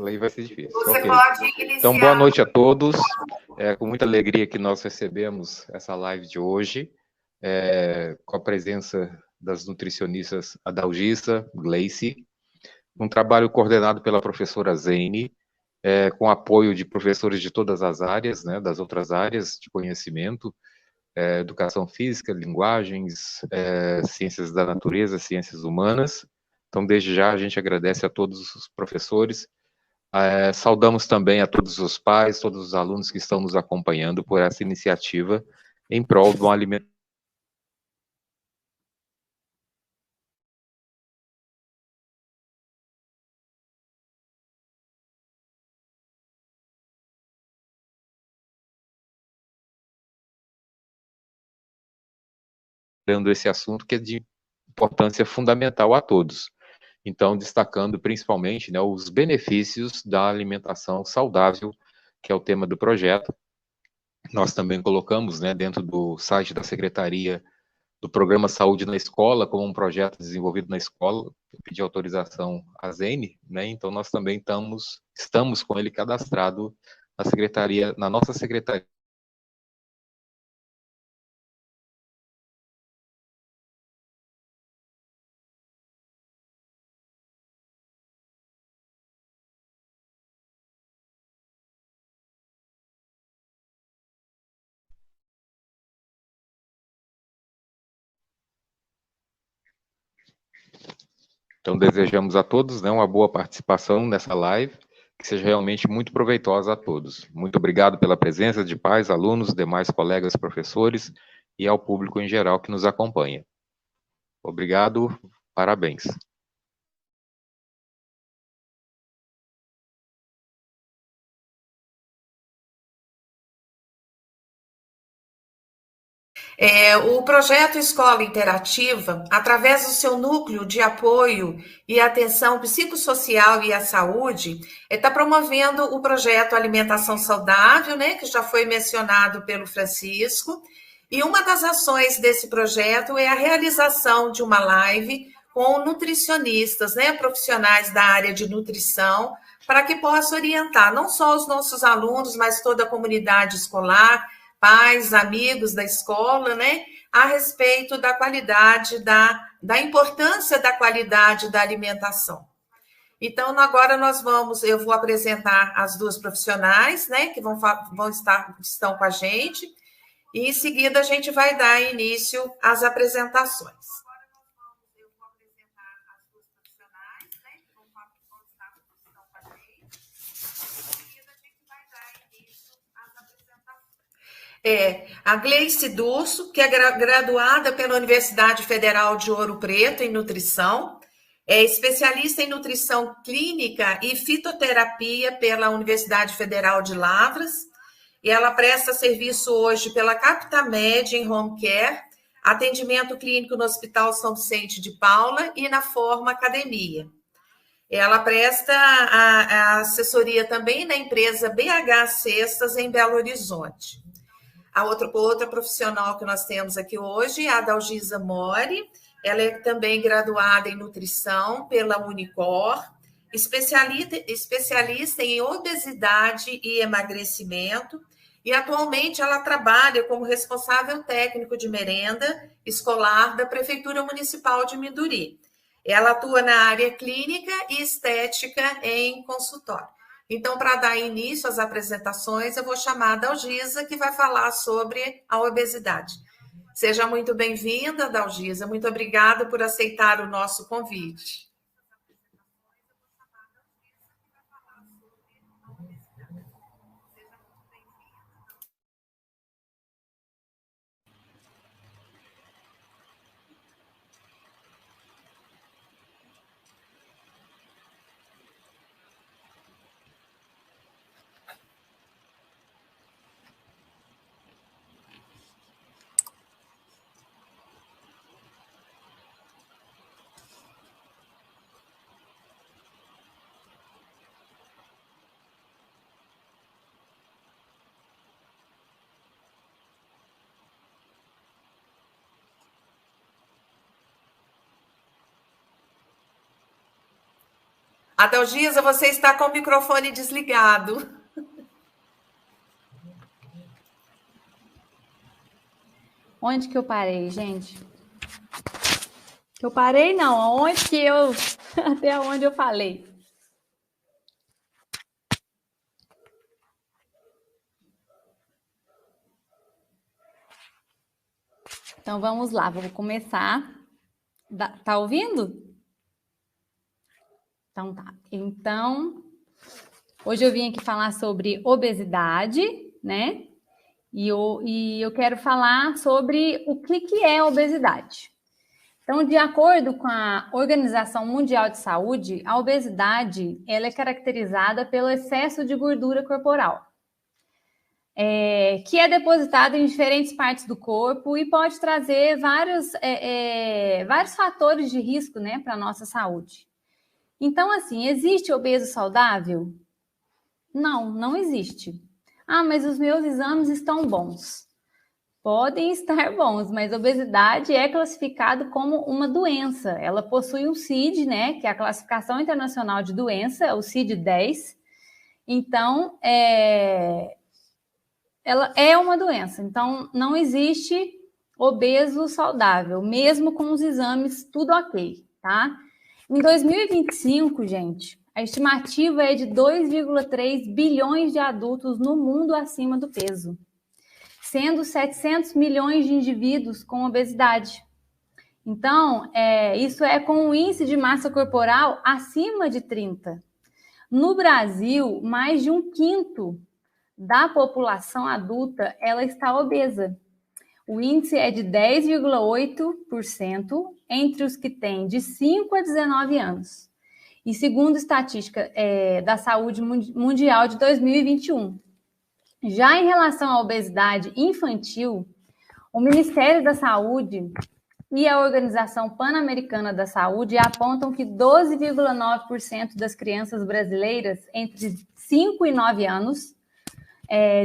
aí vai ser difícil. Você Ok. pode iniciar. Então, boa noite a todos. É com muita alegria que nós recebemos essa live de hoje, com a presença das nutricionistas Adalgisa, Gleice, um trabalho coordenado pela professora Zene, com apoio de professores de todas as áreas, né, das outras áreas de conhecimento, educação física, linguagens, ciências da natureza, ciências humanas. Então, desde já, a gente agradece a todos os professores. Saudamos também a todos os pais, todos os alunos que estão nos acompanhando por essa iniciativa em prol de uma alimentação. Dando esse assunto que é de importância fundamental a todos. Então, destacando principalmente, né, os benefícios da alimentação saudável, que é o tema do projeto. Nós também colocamos, né, dentro do site da Secretaria do Programa Saúde na Escola, como um projeto desenvolvido na escola, eu pedi autorização à Zene, né, então nós também estamos com ele cadastrado na secretaria, na nossa secretaria. Então, desejamos a todos, né, uma boa participação nessa live, que seja realmente muito proveitosa a todos. Muito obrigado pela presença de pais, alunos, demais colegas, professores e ao público em geral que nos acompanha. Obrigado, parabéns. O projeto Escola Interativa, através do seu núcleo de apoio e atenção psicossocial e à saúde, está promovendo o projeto Alimentação Saudável, né, que já foi mencionado pelo Francisco, e uma das ações desse projeto é a realização de uma live com nutricionistas, né, profissionais da área de nutrição, para que possa orientar não só os nossos alunos, mas toda a comunidade escolar, pais, amigos da escola, né, a respeito da qualidade, da importância da qualidade da alimentação. Então, agora eu vou apresentar as duas profissionais, né, que estão com a gente, e em seguida a gente vai dar início às apresentações. A Gleice Durso, que é graduada pela Universidade Federal de Ouro Preto em nutrição, é especialista em nutrição clínica e fitoterapia pela Universidade Federal de Lavras, e ela presta serviço hoje pela Captamed em Home Care, atendimento clínico no Hospital São Vicente de Paula e na Forma Academia. Ela presta a assessoria também na empresa BH Cestas em Belo Horizonte. A outra profissional que nós temos aqui hoje é a Adalgisa Mori. Ela é também graduada em nutrição pela Unicor, especialista em obesidade e emagrecimento, e atualmente ela trabalha como responsável técnico de merenda escolar da Prefeitura Municipal de Minduri. Ela atua na área clínica e estética em consultório. Então, para dar início às apresentações, eu vou chamar a Adalgisa, que vai falar sobre a obesidade. Seja muito bem-vinda, Adalgisa. Muito obrigada por aceitar o nosso convite. Adalgisa, você está com o microfone desligado. Onde que eu parei, gente? Que eu parei, não. Aonde que eu... Até onde eu falei? Então, vamos lá. Vou começar. Tá ouvindo? Então, tá. Então, hoje eu vim aqui falar sobre obesidade, né? E eu quero falar sobre o que é obesidade. Então, de acordo com a Organização Mundial de Saúde, a obesidade ela é caracterizada pelo excesso de gordura corporal, que é depositada em diferentes partes do corpo e pode trazer vários fatores de risco, né, para a nossa saúde. Então, assim, existe obeso saudável? Não, não existe. Ah, mas os meus exames estão bons. Podem estar bons, mas a obesidade é classificada como uma doença. Ela possui um CID, né, que é a Classificação Internacional de Doença, o CID-10. Então, ela é uma doença. Então, não existe obeso saudável, mesmo com os exames tudo ok, tá? Em 2025, gente, a estimativa é de 2,3 bilhões de adultos no mundo acima do peso, sendo 700 milhões de indivíduos com obesidade. Então, isso é com um índice de massa corporal acima de 30. No Brasil, mais de um quinto da população adulta ela está obesa. O índice é de 10,8% entre os que têm de 5 a 19 anos. E segundo estatística da Saúde Mundial de 2021. Já em relação à obesidade infantil, o Ministério da Saúde e a Organização Pan-Americana da Saúde apontam que 12,9% das crianças brasileiras entre 5 e 9 anos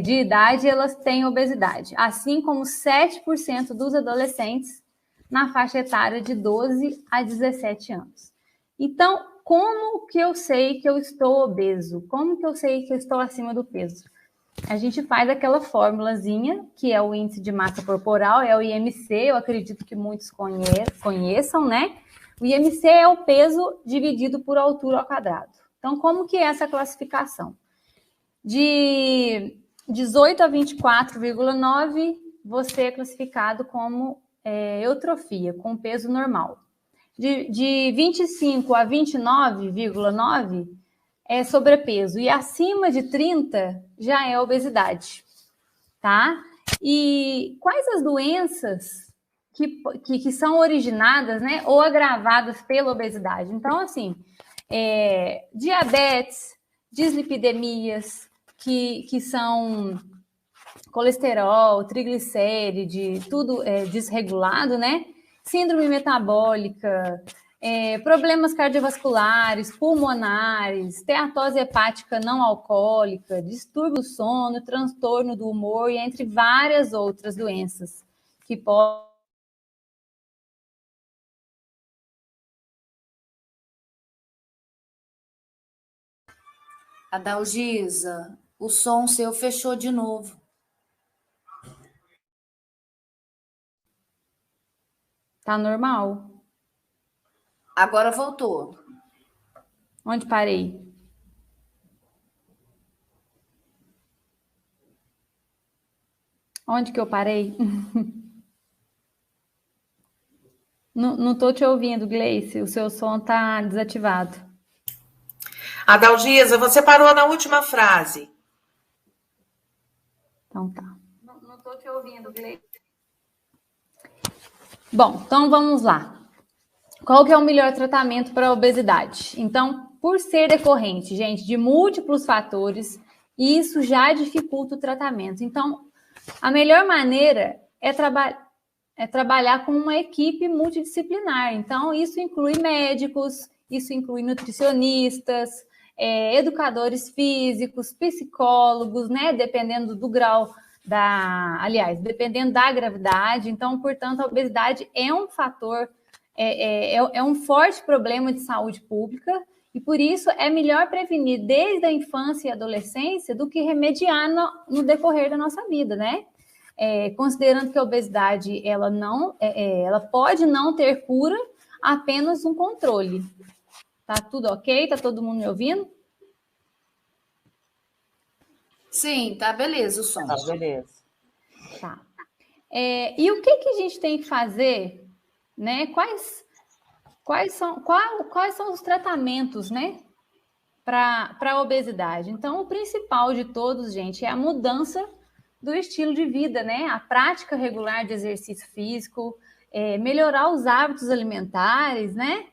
de idade, elas têm obesidade, assim como 7% dos adolescentes na faixa etária de 12 a 17 anos. Então, como que eu sei que eu estou obeso? Como que eu sei que eu estou acima do peso? A gente faz aquela formulazinha, que é o índice de massa corporal, é o IMC, eu acredito que muitos conheçam, né? O IMC é o peso dividido por altura ao quadrado. Então, como que é essa classificação? De 18 a 24,9, você é classificado como eutrofia, com peso normal. De 25 a 29,9 é sobrepeso. E acima de 30 já é obesidade, tá? E quais as doenças que são originadas, né, ou agravadas pela obesidade? Então, assim, diabetes, dislipidemias, que são colesterol, triglicéride, tudo desregulado, né? Síndrome metabólica, problemas cardiovasculares, pulmonares, steatose hepática não alcoólica, distúrbio do sono, transtorno do humor e entre várias outras doenças que podem. Adalgisa, o som seu fechou de novo. Tá normal? Agora voltou. Onde parei? Onde que eu parei? Não estou te ouvindo, Gleice. O seu som está desativado. Adalgisa, você parou na última frase. Então tá. Não estou te ouvindo, Gleice. Bom, então vamos lá. Qual que é o melhor tratamento para a obesidade? Então, por ser decorrente, gente, de múltiplos fatores, isso já dificulta o tratamento. Então, a melhor maneira é trabalhar com uma equipe multidisciplinar. Então, isso inclui médicos, isso inclui nutricionistas, educadores físicos, psicólogos, né? Dependendo do grau dependendo da gravidade. Então, portanto, a obesidade é um fator, é um forte problema de saúde pública E por isso é melhor prevenir desde a infância e adolescência do que remediar no decorrer da nossa vida, né? Considerando que a obesidade ela pode não ter cura, apenas um controle. Tá tudo ok? Tá todo mundo me ouvindo? Sim, tá beleza o som. Tá, beleza. Tá. E o que a gente tem que fazer, né? Quais são os tratamentos, né? Para a obesidade? Então, o principal de todos, gente, é a mudança do estilo de vida, né? A prática regular de exercício físico, melhorar os hábitos alimentares, né?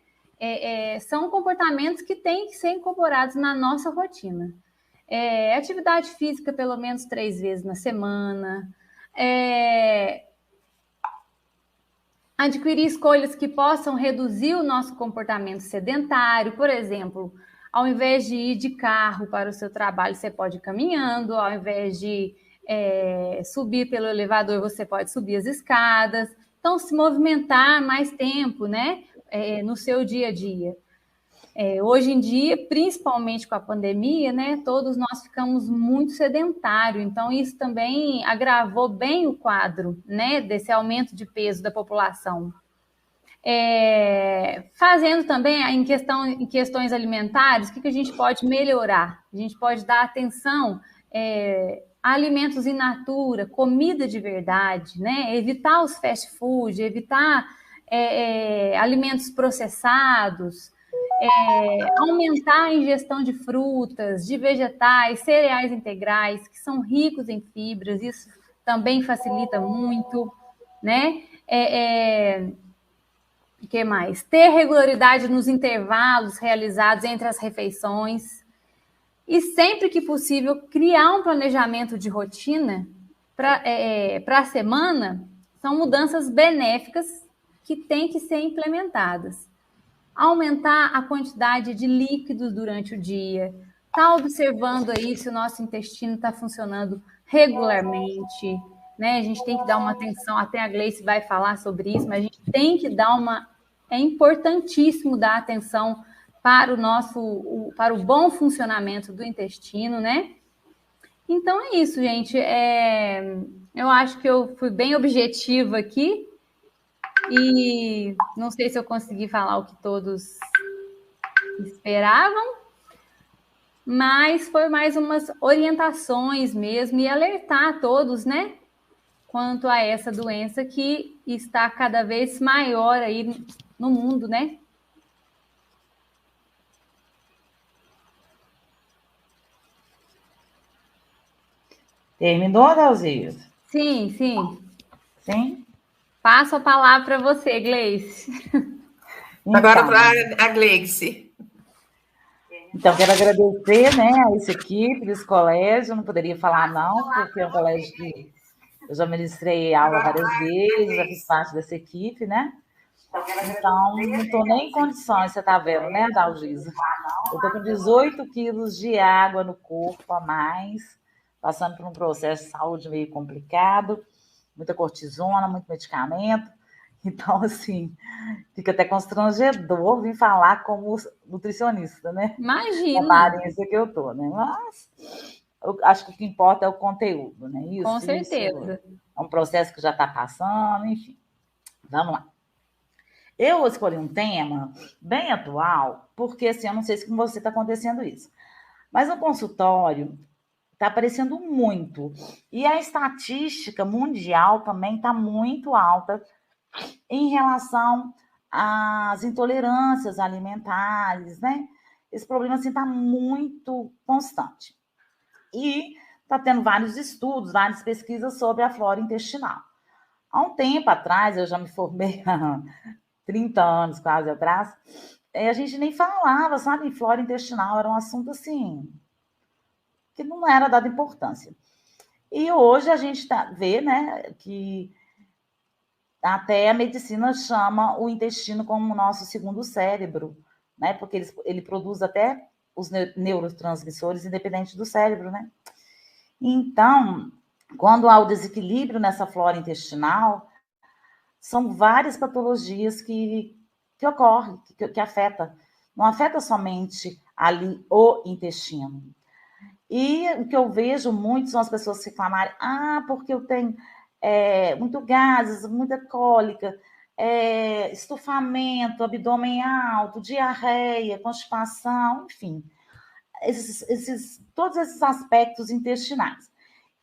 São comportamentos que têm que ser incorporados na nossa rotina. Atividade física pelo menos 3 vezes na semana, adquirir escolhas que possam reduzir o nosso comportamento sedentário. Por exemplo, ao invés de ir de carro para o seu trabalho, você pode ir caminhando. Ao invés de subir pelo elevador, você pode subir as escadas. Então, se movimentar mais tempo, né, no seu dia a dia. Hoje em dia, principalmente com a pandemia, né, todos nós ficamos muito sedentários, então isso também agravou bem o quadro, né, desse aumento de peso da população. Fazendo também em questões alimentares, o que a gente pode melhorar? A gente pode dar atenção a alimentos in natura, comida de verdade, né, evitar os fast food, evitar alimentos processados, aumentar a ingestão de frutas, de vegetais, cereais integrais, que são ricos em fibras, isso também facilita muito, né? O que mais? Ter regularidade nos intervalos realizados entre as refeições e, sempre que possível, criar um planejamento de rotina para a semana. São mudanças benéficas que têm que ser implementadas. Aumentar a quantidade de líquidos durante o dia, tá observando aí se o nosso intestino está funcionando regularmente, né? A gente tem que dar uma atenção, até a Gleice vai falar sobre isso, mas a gente tem que é importantíssimo dar atenção para para o bom funcionamento do intestino, né? Então é isso, gente. Eu acho que eu fui bem objetiva aqui. E não sei se eu consegui falar o que todos esperavam, mas foi mais umas orientações mesmo e alertar a todos, né, quanto a essa doença que está cada vez maior aí no mundo, né? Terminou, Dalzia? Sim, sim. Sim? Passo a palavra para você, Gleice. Então, agora para a Gleice. Então, quero agradecer, né, a essa equipe desse colégio. Não poderia falar não, porque é um colégio que eu já ministrei aula várias vezes, já fiz parte dessa equipe, né? Então, não estou nem em condições, você está vendo, né, Dalgisa? Eu estou com 18 quilos de água no corpo a mais, passando por um processo de saúde meio complicado, muita cortisona, muito medicamento. Então, assim, fica até constrangedor vir falar como nutricionista, né? Imagina! A aparência que eu tô, né? Mas eu acho que o que importa é o conteúdo, né? Isso, com certeza. Isso é um processo que já está passando, enfim. Vamos lá. Eu escolhi um tema bem atual, porque, assim, eu não sei se com você está acontecendo isso, mas no consultório está aparecendo muito. E a estatística mundial também está muito alta em relação às intolerâncias alimentares, né? Esse problema, assim, está muito constante. E está tendo vários estudos, várias pesquisas sobre a flora intestinal. Há um tempo atrás, eu já me formei há 30 anos quase atrás, a gente nem falava, sabe, em flora intestinal, era um assunto, assim, que não era dado importância. E hoje a gente vê, né, que até a medicina chama o intestino como o nosso segundo cérebro, né, porque ele produz até os neurotransmissores independente do cérebro, né. Então, quando há o desequilíbrio nessa flora intestinal, são várias patologias que ocorrem, que afetam não afeta somente ali o intestino. E o que eu vejo muito são as pessoas reclamarem, porque eu tenho muito gases, muita cólica, estufamento, abdômen alto, diarreia, constipação, enfim, todos esses aspectos intestinais.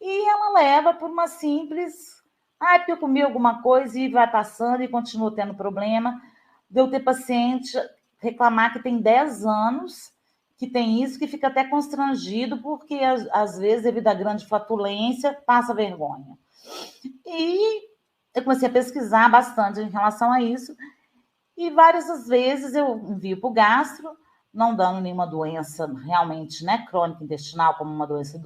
E ela leva por uma simples, porque eu comi alguma coisa e vai passando e continua tendo problema. De eu ter paciente reclamar que tem 10 anos que tem isso, que fica até constrangido, porque às vezes, devido à grande flatulência, passa vergonha. E eu comecei a pesquisar bastante em relação a isso, e várias vezes eu envio para o gastro, não dando nenhuma doença realmente, né, crônica intestinal, como uma doença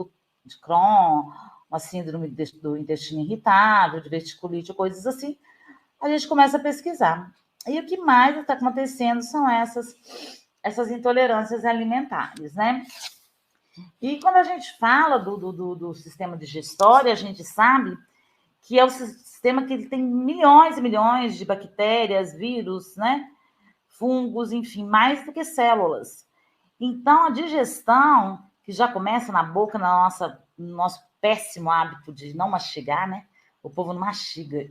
de Crohn, uma síndrome do intestino irritável, de verticulite, coisas assim. A gente começa a pesquisar. E o que mais está acontecendo são essas intolerâncias alimentares, né? E quando a gente fala do sistema digestório, a gente sabe que é o sistema que ele tem milhões e milhões de bactérias, vírus, né? Fungos, enfim, mais do que células. Então, a digestão, que já começa na boca, no nosso péssimo hábito de não mastigar, né? O povo não mastiga,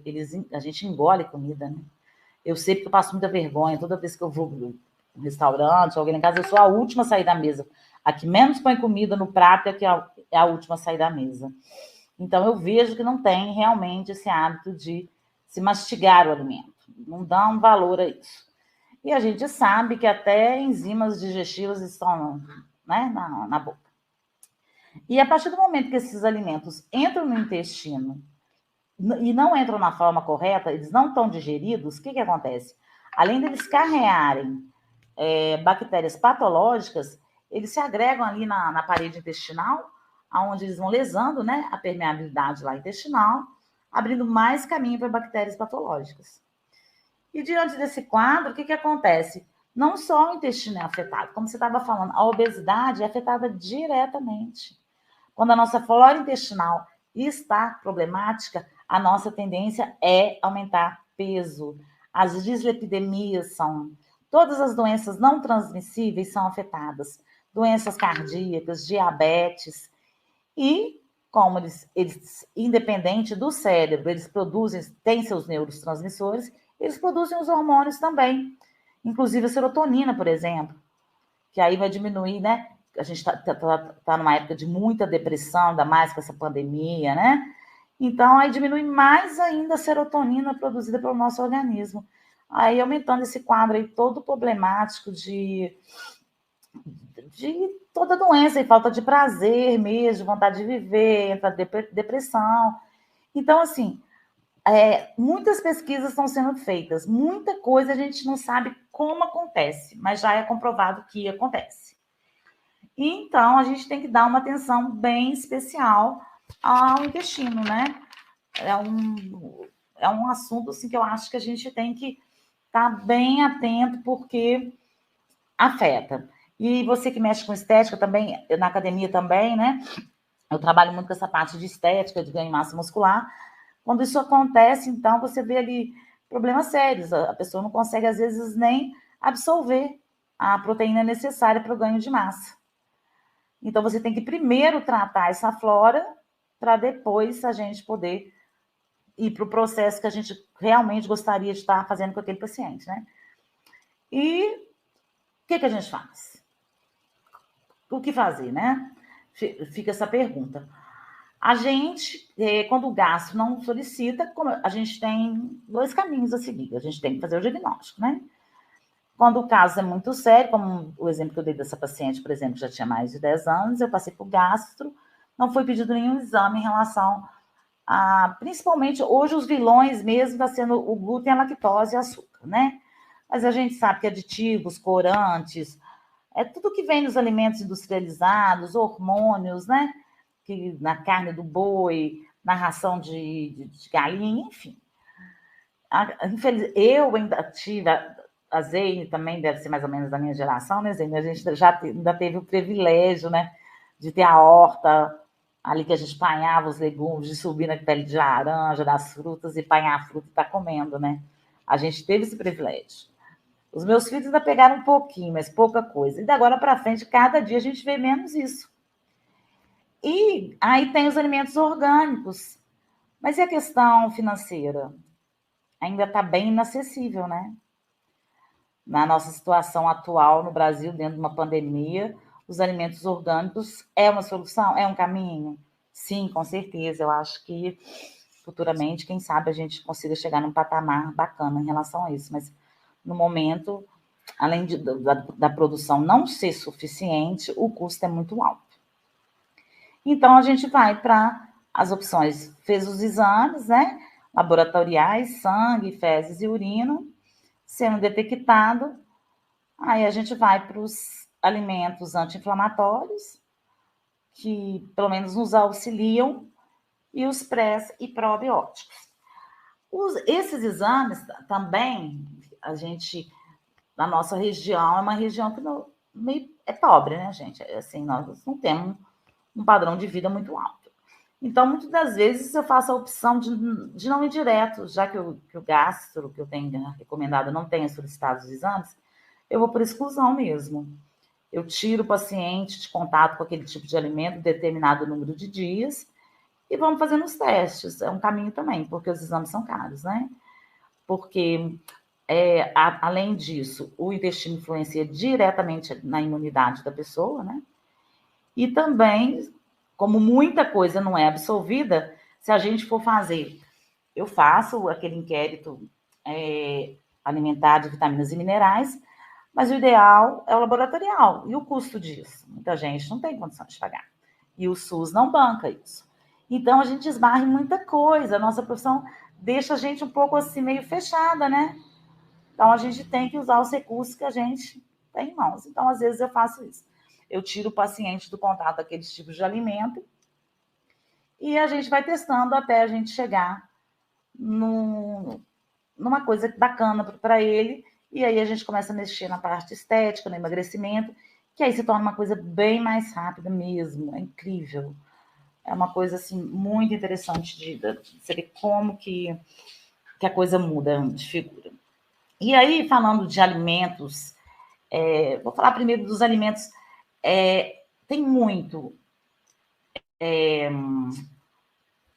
a gente engole comida, né? Eu sei porque eu passo muita vergonha. Toda vez que eu vou no restaurante, alguém em casa, eu sou a última a sair da mesa. A que menos põe comida no prato é a última a sair da mesa. Então, eu vejo que não tem realmente esse hábito de se mastigar o alimento. Não dá um valor a isso. E a gente sabe que até enzimas digestivas estão, né, na boca. E a partir do momento que esses alimentos entram no intestino e não entram na forma correta, eles não estão digeridos, o que acontece? Além deles carrearem bactérias patológicas, eles se agregam ali na parede intestinal, onde eles vão lesando, né, a permeabilidade lá intestinal, abrindo mais caminho para bactérias patológicas. E diante desse quadro, o que acontece? Não só o intestino é afetado, como você estava falando, a obesidade é afetada diretamente. Quando a nossa flora intestinal está problemática, a nossa tendência é aumentar peso. As dislipidemias todas as doenças não transmissíveis são afetadas. Doenças cardíacas, diabetes. E como eles independente do cérebro, eles têm seus neurotransmissores, eles produzem os hormônios também. Inclusive a serotonina, por exemplo, que aí vai diminuir, né? A gente está numa época de muita depressão, ainda mais com essa pandemia, né? Então, aí diminui mais ainda a serotonina produzida pelo nosso organismo. Aí aumentando esse quadro aí todo problemático de toda doença, e falta de prazer mesmo, de vontade de viver, entra depressão. Então, assim, muitas pesquisas estão sendo feitas, muita coisa a gente não sabe como acontece, mas já é comprovado que acontece. Então, a gente tem que dar uma atenção bem especial ao intestino, né? É um assunto assim, que eu acho que a gente tem que estar bem atento, porque afeta. E você que mexe com estética também, na academia também, né? Eu trabalho muito com essa parte de estética, de ganho de massa muscular. Quando isso acontece, então, você vê ali problemas sérios. A pessoa não consegue, às vezes, nem absorver a proteína necessária para o ganho de massa. Então, você tem que primeiro tratar essa flora para depois a gente poder ir para o processo que a gente realmente gostaria de estar fazendo com aquele paciente, né? E o que a gente faz? O que fazer, né? Fica essa pergunta. A gente, quando o gastro não solicita, a gente tem 2 caminhos a seguir. A gente tem que fazer o diagnóstico, né? Quando o caso é muito sério, como o exemplo que eu dei dessa paciente, por exemplo, que já tinha mais de 10 anos, eu passei por gastro, não foi pedido nenhum exame em relação a... Principalmente, hoje, os vilões mesmo está sendo o glúten, a lactose e açúcar, né? Mas a gente sabe que aditivos, corantes, tudo que vem nos alimentos industrializados, hormônios, né? Que na carne do boi, na ração de galinha, enfim. Eu ainda tive... A Zeine também deve ser mais ou menos da minha geração, né, Zeine? A gente ainda teve o privilégio, né, de ter a horta ali que a gente panhava os legumes, de subir na pele de laranja, das frutas, e panhar a fruta e estar comendo, né? A gente teve esse privilégio. Os meus filhos ainda pegaram um pouquinho, mas pouca coisa. E da agora para frente, cada dia a gente vê menos isso. E aí tem os alimentos orgânicos. Mas e a questão financeira? Ainda está bem inacessível, né? Na nossa situação atual no Brasil, dentro de uma pandemia, os alimentos orgânicos é uma solução? É um caminho? Sim, com certeza. Eu acho que futuramente, quem sabe, a gente consiga chegar num patamar bacana em relação a isso. Mas, no momento, além da produção não ser suficiente, o custo é muito alto. Então, a gente vai para as opções. Fez os exames, né? Laboratoriais, sangue, fezes e urina, sendo detectado, aí a gente vai para os alimentos anti-inflamatórios, que pelo menos nos auxiliam, e os pré e probióticos. Esses exames também, a gente, na nossa região, é uma região que meio é pobre, né, gente? Assim, nós não temos um padrão de vida muito alto. Então, muitas das vezes eu faço a opção de não ir direto, já que o gastro, que eu tenho recomendado, não tenha solicitado os exames, eu vou por exclusão mesmo. Eu tiro o paciente de contato com aquele tipo de alimento, determinado número de dias, e vamos fazendo os testes. É um caminho também, porque os exames são caros, né? Porque, além disso, o intestino influencia diretamente na imunidade da pessoa, né? E também, como muita coisa não é absolvida, se a gente for fazer, eu faço aquele inquérito alimentar de vitaminas e minerais, mas o ideal é o laboratorial. E o custo disso? Muita gente não tem condição de pagar. E o SUS não banca isso. Então, a gente esbarra em muita coisa. A nossa profissão deixa a gente um pouco assim, meio fechada, né? Então, a gente tem que usar os recursos que a gente tem em mãos. Então, às vezes, eu faço isso. Eu tiro o paciente do contato daqueles tipos de alimento e a gente vai testando até a gente chegar numa coisa bacana para ele. E aí a gente começa a mexer na parte estética, no emagrecimento, que aí se torna uma coisa bem mais rápida mesmo. É incrível. É uma coisa assim muito interessante de você ver como que a coisa muda de figura. E aí, falando de alimentos, vou falar primeiro dos alimentos. Tem muito.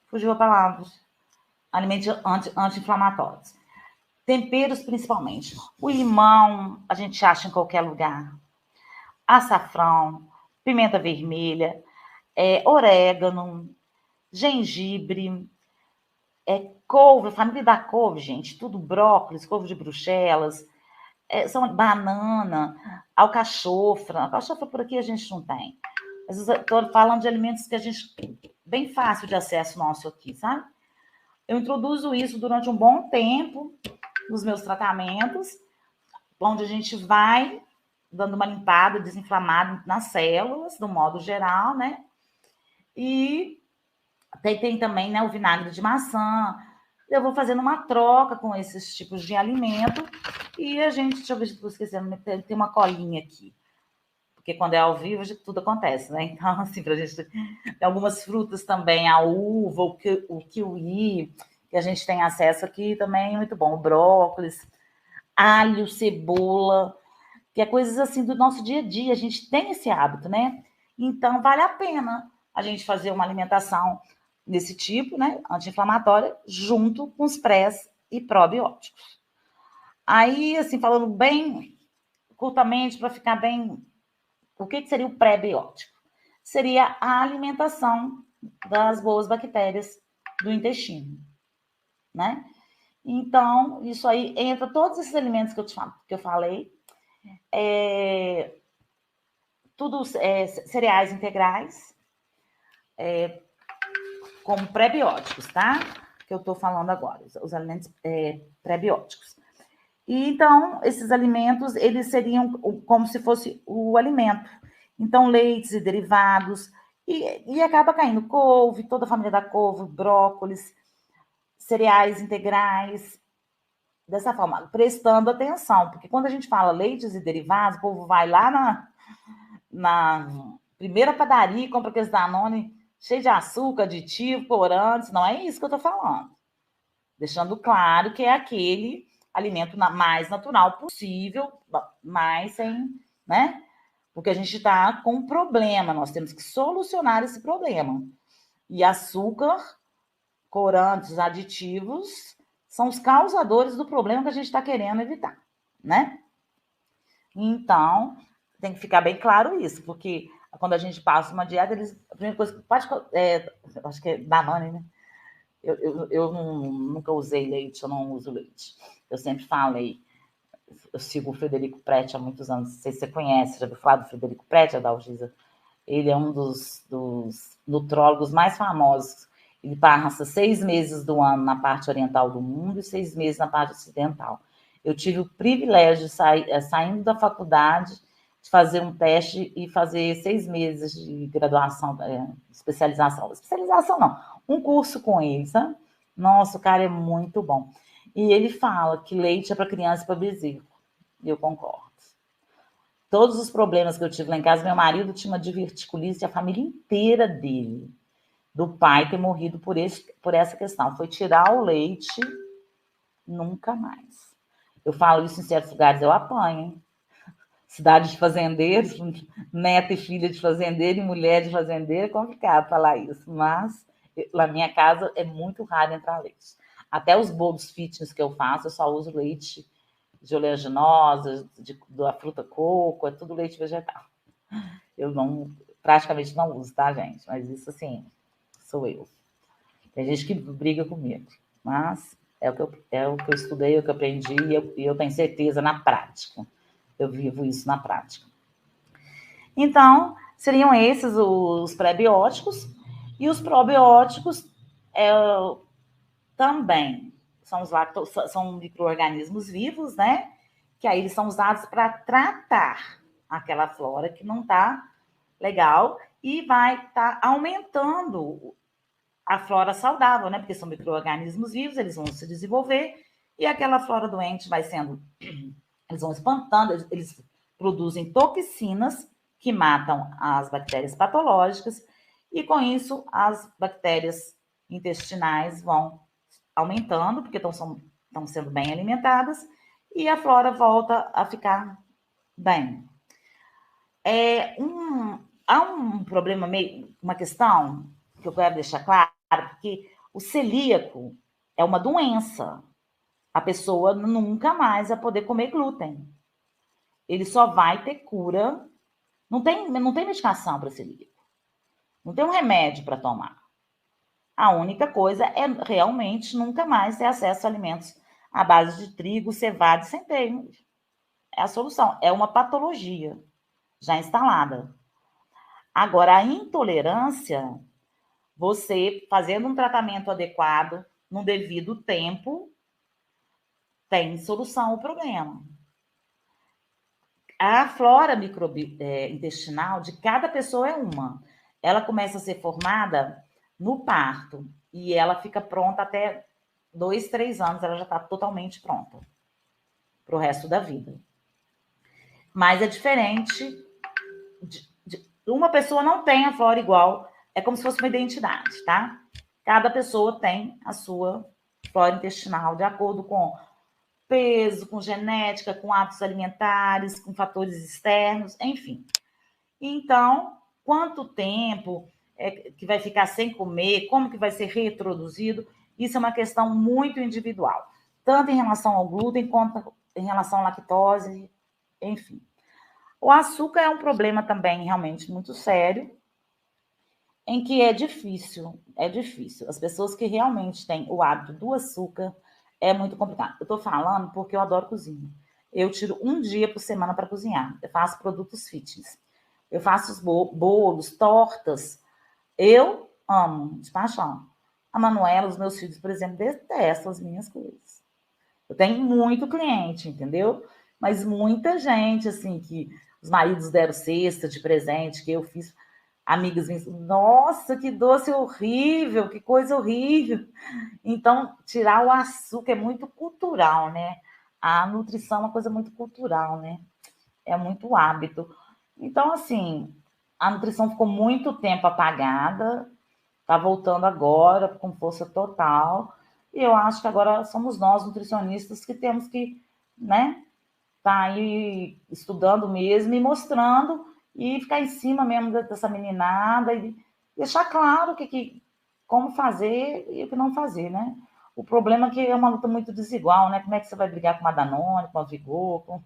Fugiu a palavra. Alimentos anti-inflamatórios. Temperos, principalmente. O limão, a gente acha em qualquer lugar. Açafrão, pimenta vermelha, orégano, gengibre, couve, a família da couve, gente, tudo brócolis, couve de Bruxelas, são banana, alcachofra por aqui a gente não tem. Mas estou falando de alimentos que a gente, bem fácil de acesso nosso aqui, sabe? Eu introduzo isso durante um bom tempo nos meus tratamentos, onde a gente vai dando uma limpada, desinflamada nas células, do modo geral, né? E tem também, né, o vinagre de maçã. Eu vou fazendo uma troca com esses tipos de alimento e a gente, deixa eu ver se estou esquecendo, tem uma colinha aqui. Porque quando é ao vivo, tudo acontece, né? Então, assim, pra gente tem algumas frutas também, a uva, o kiwi, que a gente tem acesso aqui também, é muito bom. O brócolis, alho, cebola, que é coisas assim do nosso dia a dia, a gente tem esse hábito, né? Então, vale a pena a gente fazer uma alimentação desse tipo, né, anti-inflamatória, junto com os prés e probióticos. Aí, assim, falando bem curtamente, para ficar bem, o que seria o pré-biótico? Seria a alimentação das boas bactérias do intestino, né? Então, isso aí entra todos esses alimentos que eu falei, tudo cereais integrais, como pré-bióticos, tá? Que eu estou falando agora, os alimentos pré-bióticos. E, então, esses alimentos, eles seriam como se fosse o alimento. Então, leites e derivados, e acaba caindo couve, toda a família da couve, brócolis, cereais integrais, dessa forma, prestando atenção, porque quando a gente fala leites e derivados, o povo vai lá na primeira padaria e compra aqueles Danone cheio de açúcar, aditivo, corantes, não é isso que eu estou falando. Deixando claro que é aquele alimento mais natural possível, mas sem, né? Porque a gente está com um problema, nós temos que solucionar esse problema. E açúcar, corantes, aditivos, são os causadores do problema que a gente está querendo evitar, né? Então, tem que ficar bem claro isso, porque quando a gente passa uma dieta, a primeira coisa que acho que é Danone, né? Eu nunca usei leite, eu não uso leite. Eu sempre falei, eu sigo o Frederico Preti há muitos anos, não sei se você conhece, já ouviu falar do Frederico Preti, Adalgisa? Ele é um dos nutrólogos mais famosos. Ele passa 6 meses do ano na parte oriental do mundo e 6 meses na parte ocidental. Eu tive o privilégio de saindo da faculdade, de fazer um teste e fazer 6 meses de graduação, especialização. Especialização não, um curso com ele, sabe? Nossa, o cara é muito bom. E ele fala que leite é para criança e para bezerro. E eu concordo. Todos os problemas que eu tive lá em casa, meu marido tinha uma diverticulite, a família inteira dele, do pai ter morrido por essa questão. Foi tirar o leite, nunca mais. Eu falo isso em certos lugares, eu apanho, hein? Cidade de fazendeiros, neta e filha de fazendeiro e mulher de fazendeiro, é complicado falar isso, mas na minha casa é muito raro entrar leite. Até os bolos fitness que eu faço, eu só uso leite de oleaginosa, da fruta coco, é tudo leite vegetal. Eu praticamente não uso, tá, gente? Mas isso, assim, sou eu. Tem gente que briga comigo, mas é o que eu estudei, é o que eu aprendi e eu tenho certeza na prática. Eu vivo isso na prática. Então, seriam esses os pré-bióticos. E os probióticos também são micro-organismos vivos, né? Que aí eles são usados para tratar aquela flora que não está legal e vai estar aumentando a flora saudável, né? Porque são micro-organismos vivos, eles vão se desenvolver e aquela flora doente vai sendo... Eles vão espantando, eles produzem toxinas que matam as bactérias patológicas e, com isso, as bactérias intestinais vão aumentando, porque estão sendo bem alimentadas, e a flora volta a ficar bem. Há um problema, uma questão que eu quero deixar claro, porque o celíaco é uma doença. A pessoa nunca mais vai poder comer glúten. Ele só vai ter cura. Não tem medicação para celíaco. Não tem um remédio para tomar. A única coisa é realmente nunca mais ter acesso a alimentos à base de trigo, cevada e centeio. É a solução. É uma patologia já instalada. Agora, a intolerância, você fazendo um tratamento adequado, no devido tempo, tem solução ao problema. A flora intestinal de cada pessoa é uma. Ela começa a ser formada no parto e ela fica pronta até 2, 3 anos, ela já está totalmente pronta para o resto da vida. Mas é diferente. Uma pessoa não tem a flora igual, é como se fosse uma identidade, tá? Cada pessoa tem a sua flora intestinal de acordo com peso, com genética, com hábitos alimentares, com fatores externos, enfim. Então, quanto tempo que vai ficar sem comer, como que vai ser reintroduzido, isso é uma questão muito individual, tanto em relação ao glúten quanto em relação à lactose, enfim. O açúcar é um problema também realmente muito sério, em que é difícil. As pessoas que realmente têm o hábito do açúcar, é muito complicado. Eu estou falando porque eu adoro cozinha. Eu tiro um dia por semana para cozinhar. Eu faço produtos fitness. Eu faço os bolos, tortas. Eu amo, de paixão. A Manuela, os meus filhos, por exemplo, detestam as minhas coisas. Eu tenho muito cliente, entendeu? Mas muita gente, assim, que os maridos deram cesta de presente, que eu fiz... Amigas minhas, nossa, que doce horrível, que coisa horrível. Então, tirar o açúcar é muito cultural, né? A nutrição é uma coisa muito cultural, né? É muito hábito. Então, assim, a nutrição ficou muito tempo apagada, tá voltando agora com força total. E eu acho que agora somos nós, nutricionistas, que temos que, né, tá aí estudando mesmo e mostrando e ficar em cima mesmo dessa meninada e deixar claro como fazer e o que não fazer, né? O problema é que é uma luta muito desigual, né? Como é que você vai brigar com uma Danone, com a Vigor?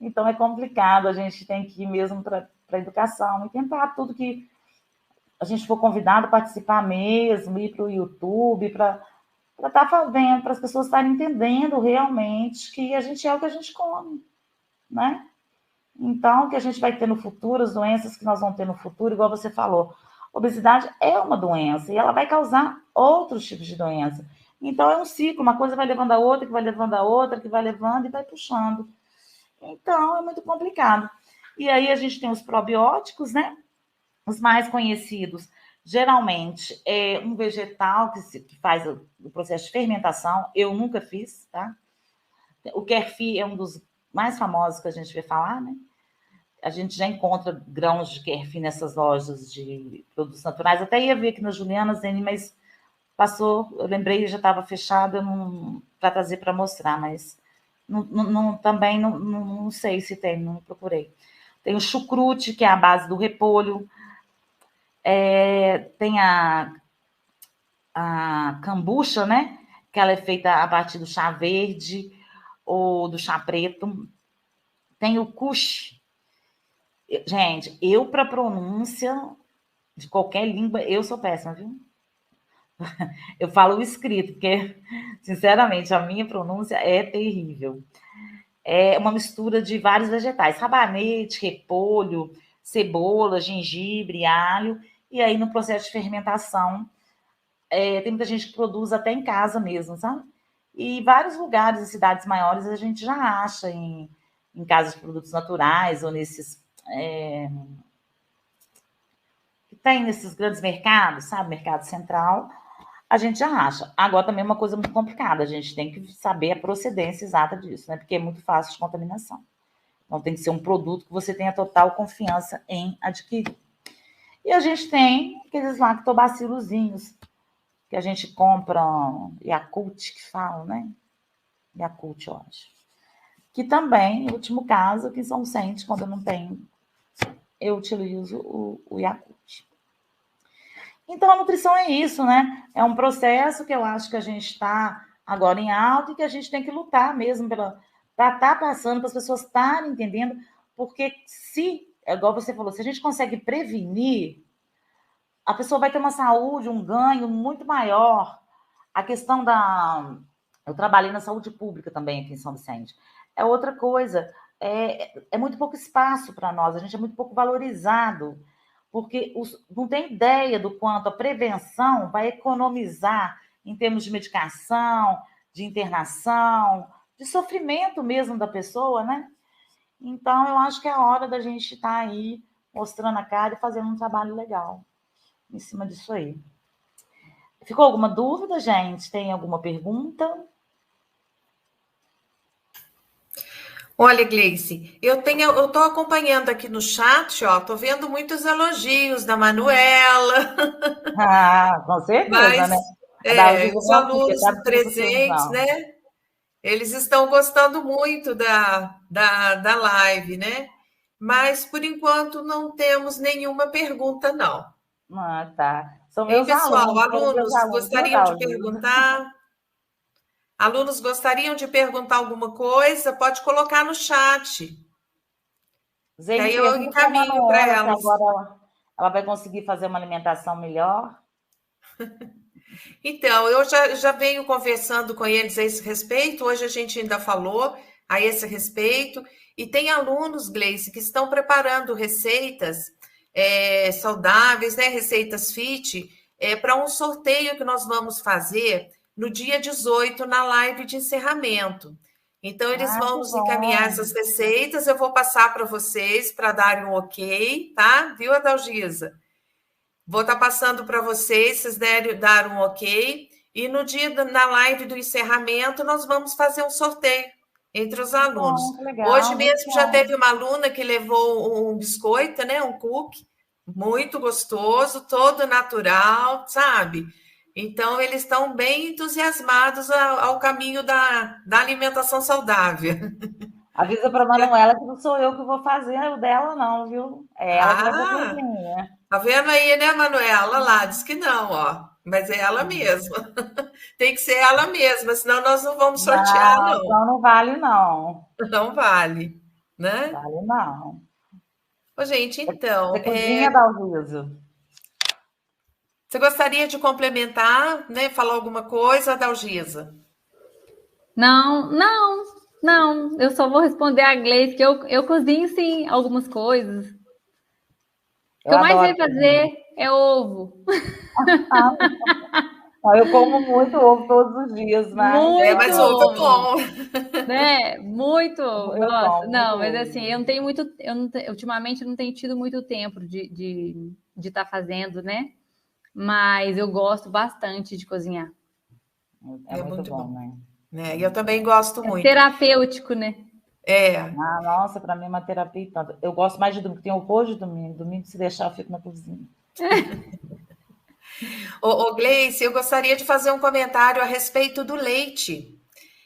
Então é complicado, a gente tem que ir mesmo para a educação e tentar tudo que a gente for convidado a participar mesmo, ir para o YouTube, para estar fazendo, para as pessoas estarem entendendo realmente que a gente é o que a gente come, né? Então, o que a gente vai ter no futuro, as doenças que nós vamos ter no futuro, igual você falou, obesidade é uma doença e ela vai causar outros tipos de doença. Então, é um ciclo, uma coisa vai levando a outra, que vai levando a outra, que vai levando e vai puxando. Então, é muito complicado. E aí a gente tem os probióticos, né? Os mais conhecidos, geralmente, é um vegetal que faz o processo de fermentação. Eu nunca fiz, tá? O kefir é um dos mais famosos que a gente vai falar, né? A gente já encontra grãos de kefir nessas lojas de produtos naturais. Até ia ver aqui na Juliana, Zene, mas passou, eu lembrei, já estava fechado para trazer para mostrar, mas também não sei se tem, não procurei. Tem o chucrute, que é a base do repolho. Tem a kombucha, né? Que ela é feita a partir do chá verde ou do chá preto. Tem o kush. Gente, eu para pronúncia de qualquer língua, eu sou péssima, viu? Eu falo o escrito, porque, sinceramente, a minha pronúncia é terrível. É uma mistura de vários vegetais, rabanete, repolho, cebola, gengibre, alho, e aí no processo de fermentação, tem muita gente que produz até em casa mesmo, sabe? E vários lugares e cidades maiores a gente já acha em casas de produtos naturais ou nesses... que tem nesses grandes mercados, sabe? Mercado Central, a gente já acha. Agora também é uma coisa muito complicada, a gente tem que saber a procedência exata disso, né? Porque é muito fácil de contaminação. Então tem que ser um produto que você tenha total confiança em adquirir. E a gente tem aqueles lactobacilozinhos que a gente compra, Yakult, que falam, né? Yakult, eu acho. Que também, no último caso, aqui em São Vicente, quando eu não tenho, eu utilizo o Yakult. Então, a nutrição é isso, né? É um processo que eu acho que a gente está agora em alta e que a gente tem que lutar mesmo para estar passando, para as pessoas estarem entendendo, porque igual você falou, se a gente consegue prevenir, a pessoa vai ter uma saúde, um ganho muito maior. A questão eu trabalhei na saúde pública também aqui em São Vicente. É outra coisa, é muito pouco espaço para nós, a gente é muito pouco valorizado, porque não tem ideia do quanto a prevenção vai economizar em termos de medicação, de internação, de sofrimento mesmo da pessoa, né? Então, eu acho que é a hora da gente estar aí mostrando a cara e fazendo um trabalho legal em cima disso aí. Ficou alguma dúvida, gente? Tem alguma pergunta? Olha, Gleice, eu estou acompanhando aqui no chat, ó, estou vendo muitos elogios da Manuela. Com certeza, Mas, né? os alunos presentes, né? Eles estão gostando muito da live, né? Mas, por enquanto, não temos nenhuma pergunta, não. Tá. São meus pessoal, alunos gostariam de perguntar? Alunos gostariam de perguntar alguma coisa? Pode colocar no chat. Zene, aí eu encaminho para elas. Agora ela vai conseguir fazer uma alimentação melhor? Então, eu já venho conversando com eles a esse respeito. Hoje a gente ainda falou a esse respeito. E tem alunos, Gleice, que estão preparando receitas saudáveis, né? Receitas fit, para um sorteio que nós vamos fazer no dia 18, na live de encerramento. Então, eles vão nos encaminhar essas receitas, eu vou passar para vocês, para darem um ok, tá? Viu, Adalgisa? Vou estar passando para vocês dar um ok, e no dia na live do encerramento, nós vamos fazer um sorteio entre os alunos. Legal, hoje mesmo já teve uma aluna que levou um biscoito, né? Um cookie, muito gostoso, todo natural, sabe? Então, eles estão bem entusiasmados ao caminho da alimentação saudável. Avisa para a Manuela que não sou eu que vou fazer o dela, não, viu? É ela que vai fazer. Tá vendo aí, né, Manuela? Lá, diz que não, ó. Mas é ela mesma. Tem que ser ela mesma, senão nós não vamos sortear, não. Então não vale, não. Não vale, né? Vale, não. Ô, gente, então... Você cozinha, Dalgisa? Você gostaria de complementar, né? Falar alguma coisa, Dalgisa? Não. Eu só vou responder a Gleice, que eu cozinho, sim, algumas coisas. O que eu mais sei fazer é ovo. Eu como muito ovo todos os dias, mas... mas ovo é bom. Né? Muito. Nossa, não, mas ovo. assim, ultimamente eu não tenho tido muito tempo de estar fazendo, né? Mas eu gosto bastante de cozinhar. É muito bom, né? E eu também gosto muito. Terapêutico, né? Nossa, para mim é uma terapia. Eu gosto mais de domingo, tem horror de domingo. Domingo, se deixar, eu fico na cozinha. Ô, Gleice, eu gostaria de fazer um comentário a respeito do leite.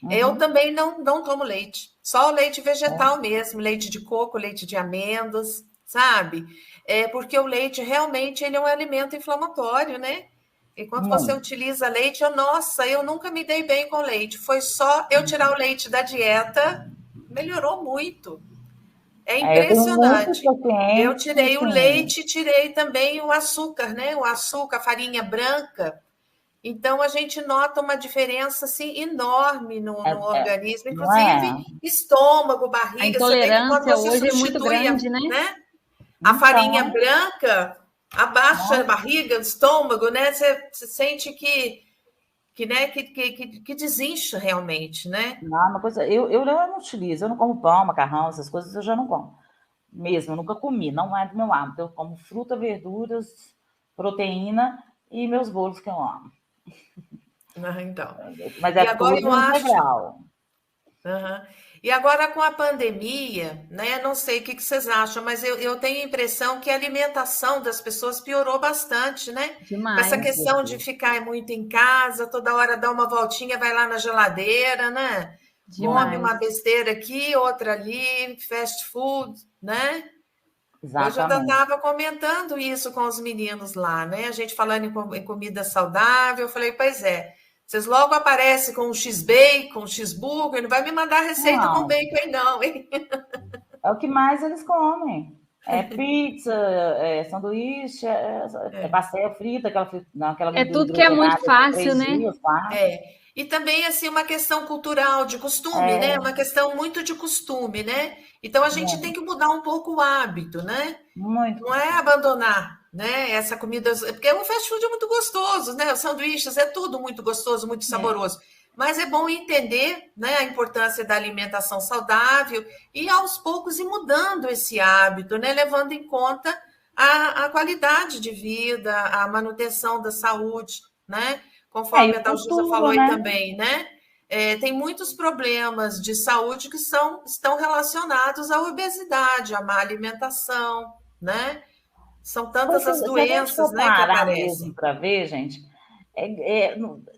Eu também não tomo leite, só o leite vegetal mesmo, leite de coco, leite de amêndoas, sabe? Porque o leite realmente ele é um alimento inflamatório, né? Enquanto você utiliza leite, eu nunca me dei bem com leite. Foi só eu tirar o leite da dieta, melhorou muito. É impressionante. Eu tirei o leite, tirei também o açúcar, né? O açúcar, a farinha branca. Então, a gente nota uma diferença assim, enorme no organismo, inclusive estômago, barriga. A intolerância hoje é muito grande, né? A farinha branca abaixa a barriga, o estômago, né? Você sente que desincha realmente, né? Não, uma coisa, eu não utilizo, eu não como pão, macarrão, essas coisas eu já não como. Mesmo, eu nunca comi, não é do meu hábito. Eu como fruta, verduras, proteína e meus bolos que eu amo. Então. Mas é tudo integral. E agora com a pandemia, né? Não sei o que vocês acham, mas eu tenho a impressão que a alimentação das pessoas piorou bastante, né? Demais. Com essa questão de ficar muito em casa, toda hora dar uma voltinha, vai lá na geladeira, né? Come uma besteira aqui, outra ali, fast food, né? Exatamente. Eu já estava comentando isso com os meninos lá, né? A gente falando em comida saudável, eu falei, pois é. Vocês logo aparecem com um X-Bacon, um X-Burger, não vai me mandar receita com bacon aí não, hein? É o que mais eles comem. É pizza, é sanduíche, é pastel frita, aquela é tudo que é muito fácil, né? E também, assim, uma questão cultural, de costume, né? Uma questão muito de costume, né? Então, a gente tem que mudar um pouco o hábito, né? Muito. Não é abandonar, né? Essa comida... Porque o fast food é muito gostoso, né? Os sanduíches é tudo muito gostoso, muito saboroso. Mas é bom entender, né, a importância da alimentação saudável e, aos poucos, ir mudando esse hábito, né? Levando em conta a qualidade de vida, a manutenção da saúde, né? Conforme a Dalgisa falou aí também, né? Tem muitos problemas de saúde que estão relacionados à obesidade, à má alimentação, né? São tantas as doenças, né, que aparecem. Para ver, gente,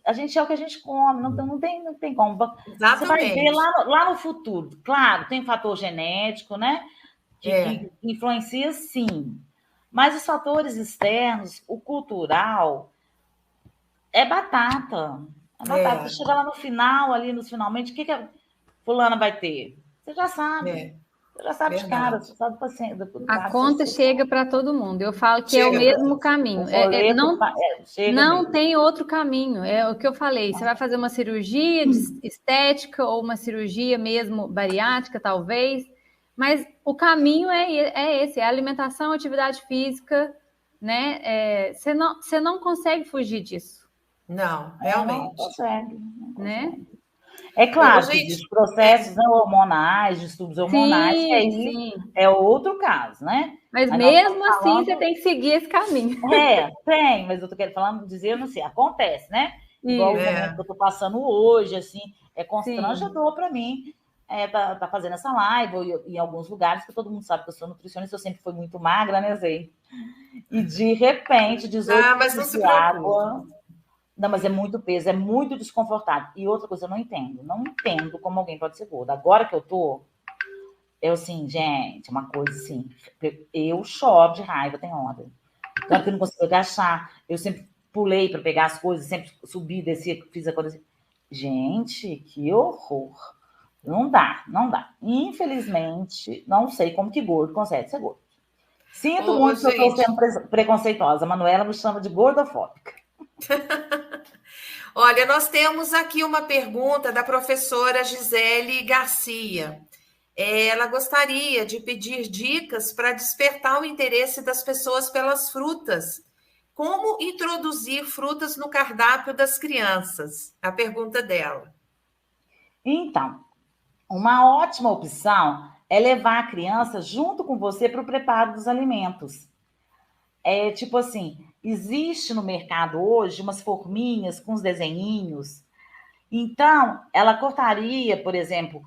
a gente é o que a gente come, não tem como. Exatamente. Você vai ver lá no futuro. Claro, tem fator genético, né? Que influencia, sim. Mas os fatores externos, o cultural, é batata. Você chega lá no final, ali nos finalmente, o que a fulana vai ter? Você já sabe. Você já sabe de cara, você sabe a conta chega para todo mundo. Eu falo que é o mesmo caminho. Não tem outro caminho. É o que eu falei. Você vai fazer uma cirurgia estética ou uma cirurgia mesmo bariátrica, talvez. Mas o caminho é esse: é alimentação, atividade física, né? Você não consegue fugir disso. Não, realmente. Não consegue. Né? É claro que os processos hormonais, distúrbios hormonais, que aí é outro caso, né? Mas mesmo assim, você tem que seguir esse caminho. Tem, mas eu tô querendo dizendo assim, acontece, né? Igual o momento que eu tô passando hoje, assim, é constrangedor para mim tá fazendo essa live, ou em alguns lugares, que todo mundo sabe que eu sou nutricionista, eu sempre fui muito magra, né, Zé? E de repente, 18 mas não se água... Não, mas é muito peso, é muito desconfortável. E outra coisa, eu não entendo. Não entendo como alguém pode ser gordo. Agora que eu assim, gente, uma coisa assim. Eu choro de raiva, tem hora. Tanto que eu não consigo agachar. Eu sempre pulei para pegar as coisas, sempre subi, descia, fiz a coisa assim. Gente, que horror. Não dá, não dá. Infelizmente, não sei como que gordo consegue ser gordo. Sinto muito que eu estou sendo preconceituosa. A Manuela me chama de gordofóbica. Olha, nós temos aqui uma pergunta da professora Gisele Garcia. Ela gostaria de pedir dicas para despertar o interesse das pessoas pelas frutas. Como introduzir frutas no cardápio das crianças? A pergunta dela. Então, uma ótima opção é levar a criança junto com você para o preparo dos alimentos. É tipo assim, existe no mercado hoje umas forminhas com os desenhinhos. Então, ela cortaria, por exemplo,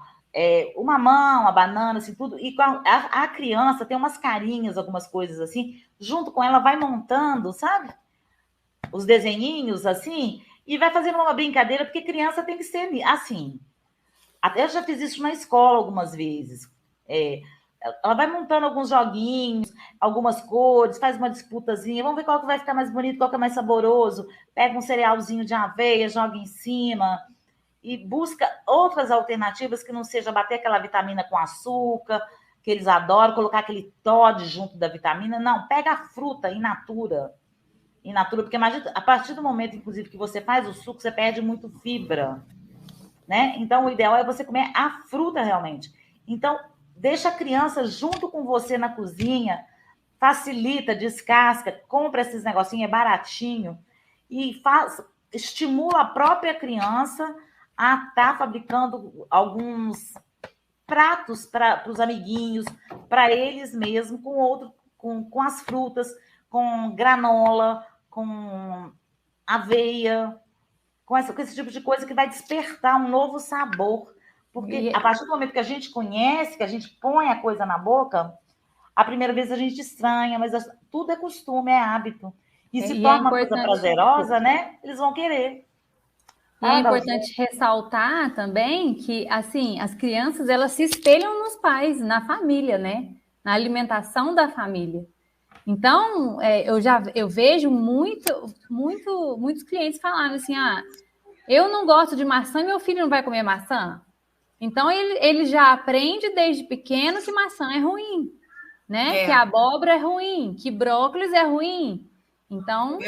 o mamão, a banana, assim, tudo. E a criança tem umas carinhas, algumas coisas assim. Junto com ela, vai montando, sabe? Os desenhinhos, assim. E vai fazendo uma brincadeira, porque criança tem que ser assim. Até eu já fiz isso na escola algumas vezes. Ela vai montando alguns joguinhos, algumas cores, faz uma disputazinha. Vamos ver qual que vai ficar mais bonito, qual que é mais saboroso. Pega um cerealzinho de aveia, joga em cima e busca outras alternativas que não seja bater aquela vitamina com açúcar, que eles adoram, colocar aquele Toddy junto da vitamina. Não, pega a fruta in natura. In natura, porque imagina, a partir do momento, inclusive, que você faz o suco, você perde muito fibra, né? Então, o ideal é você comer a fruta realmente. Então, deixa a criança junto com você na cozinha, facilita, descasca, compra esses negocinhos, é baratinho, e estimula a própria criança a estar fabricando alguns pratos para os amiguinhos, para eles mesmos, com as frutas, com granola, com aveia, com esse tipo de coisa que vai despertar um novo sabor. Porque a partir do momento que a gente conhece, que a gente põe a coisa na boca, a primeira vez a gente estranha, mas tudo é costume, é hábito. E se torna uma coisa prazerosa, né? Eles vão querer. E é importante ressaltar também que, assim, as crianças, elas se espelham nos pais, na família, né? Na alimentação da família. Então, eu vejo muitos clientes falando assim, eu não gosto de maçã e meu filho não vai comer maçã. Então, ele já aprende desde pequeno que maçã é ruim, né? Que a abóbora é ruim, que brócolis é ruim. Então,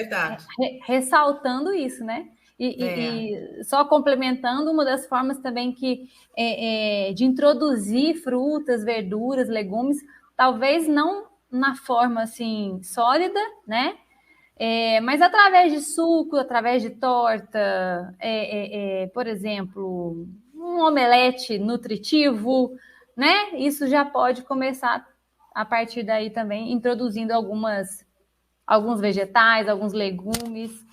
ressaltando isso, né? E só complementando, uma das formas também de introduzir frutas, verduras, legumes, talvez não na forma assim sólida, né? Mas através de suco, através de torta, por exemplo, um omelete nutritivo, né? Isso já pode começar a partir daí também, introduzindo alguns vegetais, alguns legumes.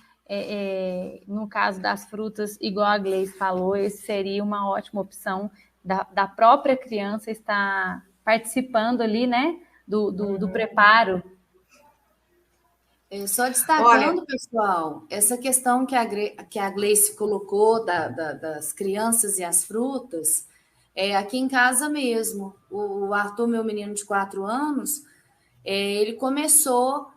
No caso das frutas, igual a Gleice falou, esse seria uma ótima opção da própria criança estar participando ali, né? Do preparo. Só destacando, pessoal, essa questão que a Gleice colocou das crianças e as frutas, aqui em casa mesmo. O Arthur, meu menino de 4 anos, ele começou,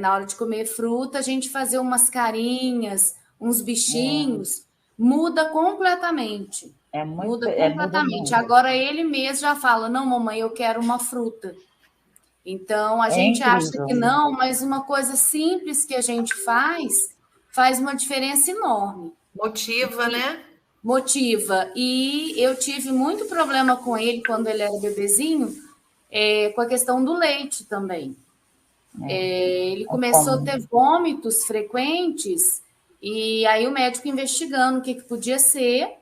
na hora de comer fruta, a gente fazer umas carinhas, uns bichinhos, muda completamente. Muda completamente. Agora ele mesmo já fala, não, mamãe, eu quero uma fruta. Então, a gente acha que não, mas uma coisa simples que a gente faz uma diferença enorme. Motiva, né? Motiva. E eu tive muito problema com ele quando ele era bebezinho, com a questão do leite também. Ele começou a ter vômitos frequentes, e aí o médico investigando o que podia ser,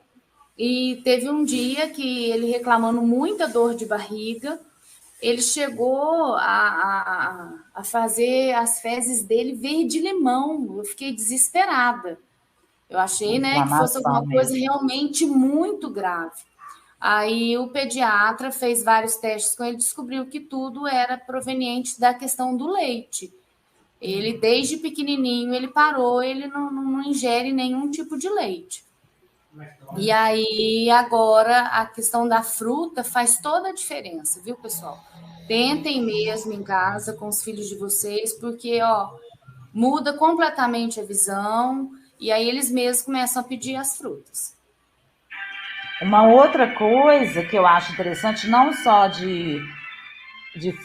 e teve um dia que ele reclamando muita dor de barriga, ele chegou a fazer as fezes dele verde-limão. Eu fiquei desesperada. Eu achei, né, que fosse alguma coisa realmente muito grave. Aí o pediatra fez vários testes com ele, descobriu que tudo era proveniente da questão do leite. Ele, desde pequenininho, ele parou, ele não ingere nenhum tipo de leite. E aí, agora, a questão da fruta faz toda a diferença, viu, pessoal? Tentem mesmo em casa com os filhos de vocês, porque, ó, muda completamente a visão, e aí eles mesmos começam a pedir as frutas. Uma outra coisa que eu acho interessante, não só de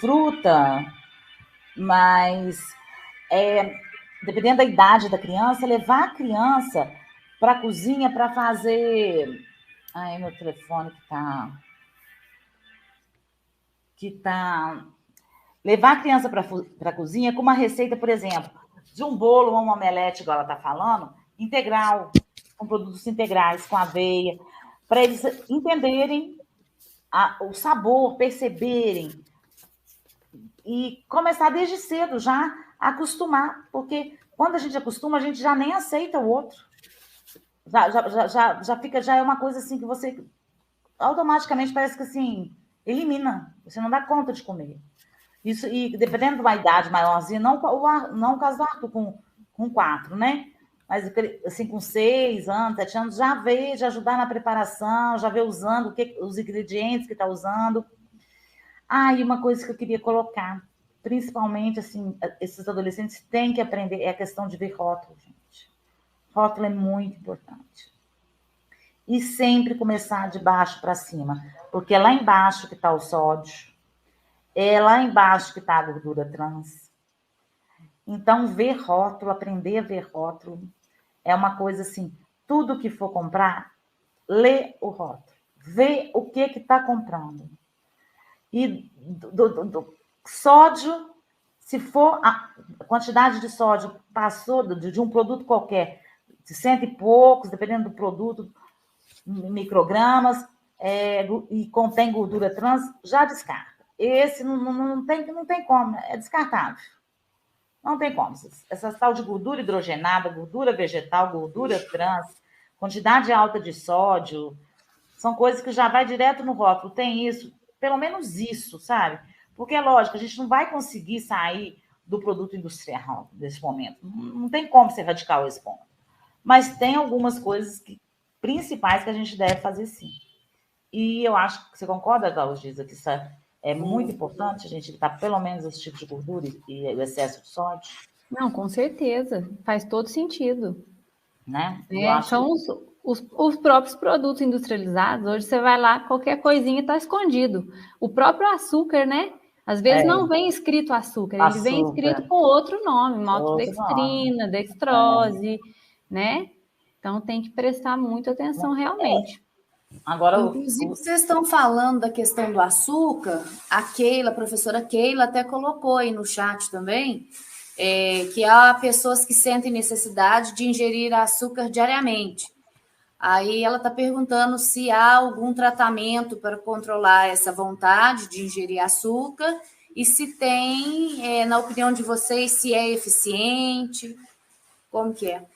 fruta, mas dependendo da idade da criança, levar a criança para a cozinha para fazer. Ai, meu telefone que tá. Levar a criança para a cozinha com uma receita, por exemplo, de um bolo ou um omelete, igual ela está falando, integral, com produtos integrais, com aveia, para eles entenderem o sabor, perceberem e começar desde cedo já a acostumar, porque quando a gente acostuma, a gente já nem aceita o outro. Já fica, já é uma coisa assim que você automaticamente parece que assim, elimina, você não dá conta de comer. Isso, e dependendo de uma idade maiorzinha, não o caso do Arthur com 4, né? Mas assim, com 6 anos, 7 anos, já vê, já ajudar na preparação, já vê usando os ingredientes que está usando. E uma coisa que eu queria colocar, principalmente, assim, esses adolescentes têm que aprender, é a questão de ver rótulo, gente. Rótulo é muito importante. E sempre começar de baixo para cima, porque é lá embaixo que está o sódio, é lá embaixo que está a gordura trans. Então, ver rótulo, aprender a ver rótulo, é uma coisa assim, tudo que for comprar, lê o rótulo, vê o que está comprando. E do sódio, se for a quantidade de sódio passou de um produto qualquer, de 100 e poucos, dependendo do produto, microgramas, e contém gordura trans, já descarta. Esse não tem como, é descartável. Não tem como. Essa tal de gordura hidrogenada, gordura vegetal, gordura trans, quantidade alta de sódio, são coisas que já vai direto no rótulo. Tem isso, pelo menos isso, sabe? Porque é lógico, a gente não vai conseguir sair do produto industrial nesse momento. Não tem como ser radical esse ponto. Mas tem algumas coisas principais que a gente deve fazer sim. E eu acho que você concorda, Dalgisa, que isso é muito importante, a gente evitar pelo menos esse tipo de gordura e o excesso de sódio? Não, com certeza. Faz todo sentido. Né? São os próprios produtos industrializados. Hoje você vai lá, qualquer coisinha está escondido. O próprio açúcar, né? Às vezes não vem escrito açúcar, ele vem escrito com outro nome, maltodextrina, dextrose, né? Então tem que prestar muita atenção realmente. Agora, inclusive, vocês estão falando da questão do açúcar, a professora Keila até colocou aí no chat também, que há pessoas que sentem necessidade de ingerir açúcar diariamente. Aí ela está perguntando se há algum tratamento para controlar essa vontade de ingerir açúcar e se tem, na opinião de vocês, se é eficiente, como que é?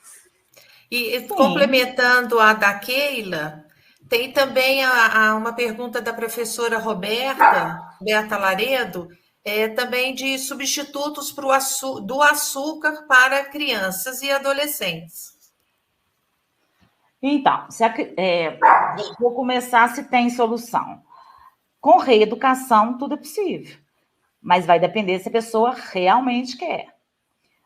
E complementando a da Keila, tem também uma pergunta da professora Roberta Laredo, também de substitutos do açúcar para crianças e adolescentes. Então, vou começar se tem solução. Com reeducação, tudo é possível. Mas vai depender se a pessoa realmente quer.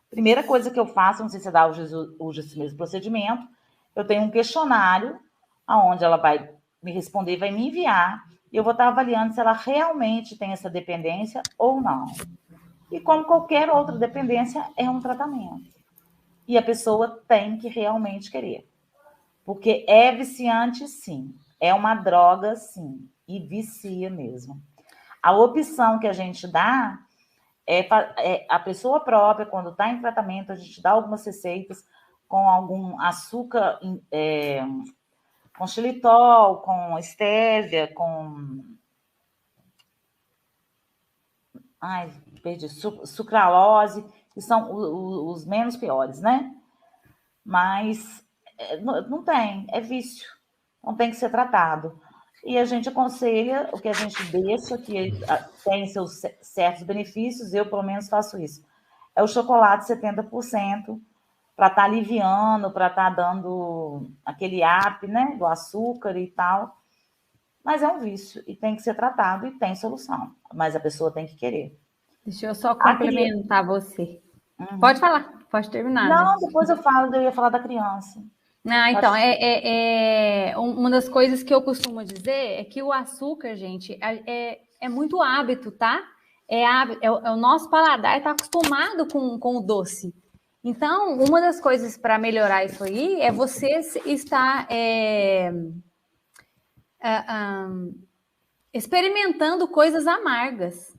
Primeira coisa que eu faço, não sei se dá hoje esse mesmo procedimento, eu tenho um questionário onde ela vai me responder, vai me enviar, e eu vou estar avaliando se ela realmente tem essa dependência ou não. E como qualquer outra dependência, é um tratamento. E a pessoa tem que realmente querer. Porque é viciante, sim. É uma droga, sim. E vicia mesmo. A opção que a gente dá a pessoa própria, quando está em tratamento, a gente dá algumas receitas com algum açúcar, com xilitol, com estévia, com... sucralose, que são os menos piores, né? Mas não tem, é vício. Não tem que ser tratado. E a gente aconselha o que a gente deixa, que tem seus certos benefícios, eu pelo menos faço isso. é o chocolate 70%, para estar aliviando, para estar dando aquele up, né, do açúcar e tal. Mas é um vício e tem que ser tratado e tem solução. Mas a pessoa tem que querer. Deixa eu só complementar você. Pode falar, pode terminar. Não, né? depois eu ia falar da criança. Não, então, uma das coisas que eu costumo dizer é que o açúcar, gente, é muito hábito, tá? O nosso paladar está acostumado com o doce. Então, uma das coisas para melhorar isso aí é você estar experimentando coisas amargas.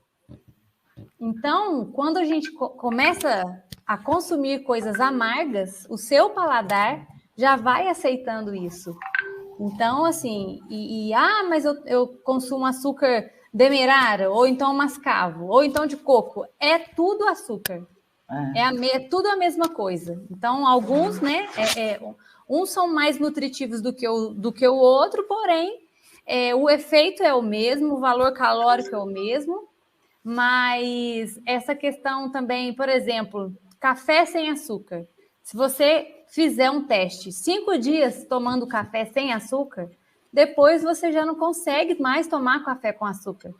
Então, quando a gente começa a consumir coisas amargas, o seu paladar já vai aceitando isso. Então, assim, mas eu consumo açúcar demerara, ou então mascavo, ou então de coco. É tudo açúcar. É tudo a mesma coisa. Então, alguns, né, uns são mais nutritivos do que o outro, porém, o efeito é o mesmo, o valor calórico é o mesmo, mas essa questão também, por exemplo, café sem açúcar. Se você fizer um teste 5 dias tomando café sem açúcar, depois você já não consegue mais tomar café com açúcar.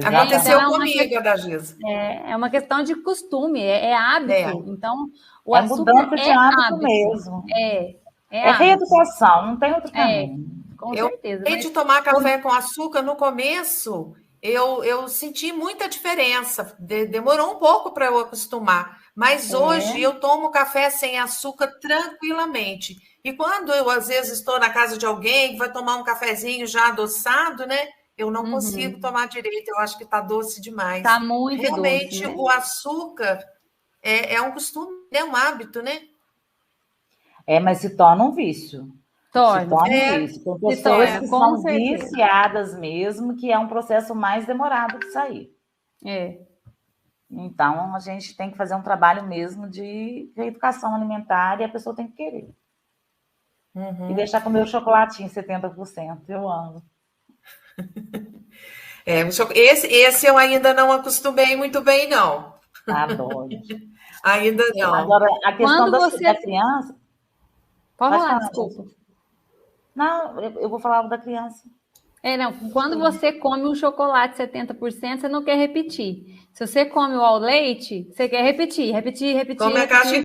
Aconteceu comigo, Adalgisa. É uma questão de costume, é hábito. Então, o açúcar mudança de hábito mesmo. É reeducação, não tem outro caminho. Com certeza. Eu de tomar café com açúcar no começo, eu senti muita diferença. Demorou um pouco para eu acostumar. Mas hoje eu tomo café sem açúcar tranquilamente. E quando eu, às vezes, estou na casa de alguém que vai tomar um cafezinho já adoçado, né? Eu não consigo tomar direito, eu acho que está doce demais. Está muito Realmente, doce, né? O açúcar é um costume, é um hábito, né? Mas se torna um vício. Se torna um vício. Tem pessoas que são viciadas mesmo, que é um processo mais demorado de sair. Então, a gente tem que fazer um trabalho mesmo de reeducação alimentar e a pessoa tem que querer. E deixar comer o chocolatinho 70%, eu amo. Esse eu ainda não acostumei muito bem, não. Adoro. Ainda não. Agora, a questão da criança... Pode falar, desculpa. Não, eu vou falar da criança. Quando você come um chocolate 70%, você não quer repetir. Se você come o ao leite, você quer repetir. Come a caixa